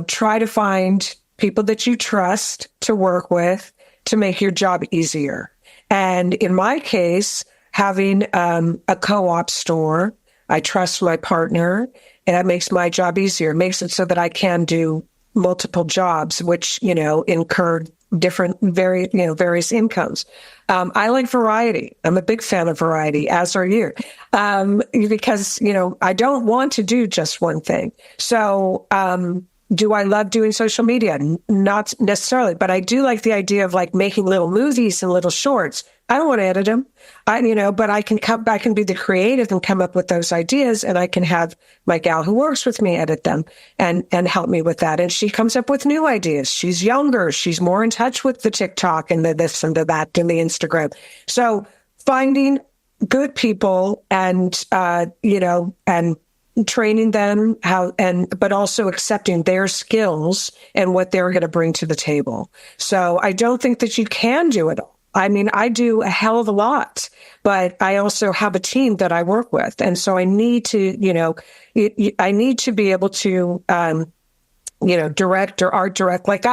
try to find people that you trust to work with to make your job easier. And in my case, having a co-op store, I trust my partner, and that makes my job easier. It makes it so that I can do multiple jobs, which, incur different, various incomes. I like variety. I'm a big fan of variety, as are you, because, I don't want to do just one thing. So, do I love doing social media? Not necessarily, but I do like the idea of like making little movies and little shorts. I don't want to edit them, but I can be the creative and come up with those ideas, and I can have my gal who works with me edit them and help me with that. And she comes up with new ideas. She's younger. She's more in touch with the TikTok and the this and the that and the Instagram. So finding good people and, and training them but also accepting their skills and what they're going to bring to the table. So I don't think that you can do it all. I mean, I do a hell of a lot, but I also have a team that I work with. And so I need to, I need to be able to, direct or art direct. Like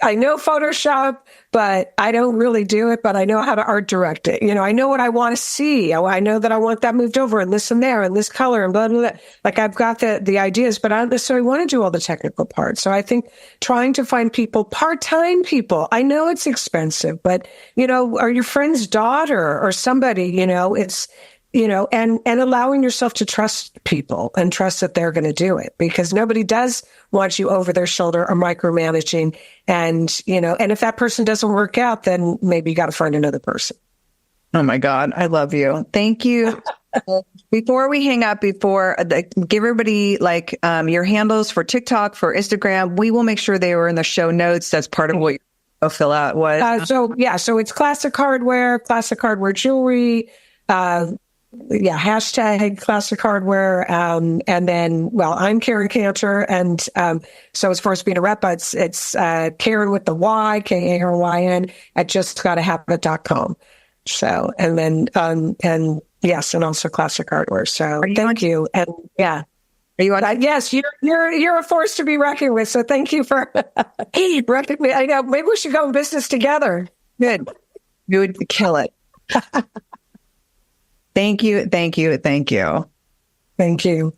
I know Photoshop, but I don't really do it, but I know how to art direct it. I know what I want to see. I know that I want that moved over and this and there and this color and blah, blah, blah. Like I've got the ideas, but I don't necessarily want to do all the technical parts. So I think trying to find people, part-time people, I know it's expensive, but, or your friend's daughter or somebody, it's, and allowing yourself to trust people and trust that they're going to do it, because nobody does want you over their shoulder or micromanaging. And, and if that person doesn't work out, then maybe you got to find another person. Oh my God. I love you. Thank you. Before we hang up, give everybody your handles for TikTok, for Instagram. We will make sure they were in the show notes. That's part of what you'll fill out was. So it's classic hardware jewelry, hashtag classic hardware. And then, I'm Karyn Cantor. And, so as far as being a rep, it's Karyn with the Y, Karyn at justgottahabit.com. So, and then, and yes, and also classic hardware. So thank you. And yeah. Are you on? Yes, you're a force to be reckoned with. So thank you for reckoning me. I know, maybe we should go in business together. Good. You would kill it. Thank you. Thank you. Thank you. Thank you.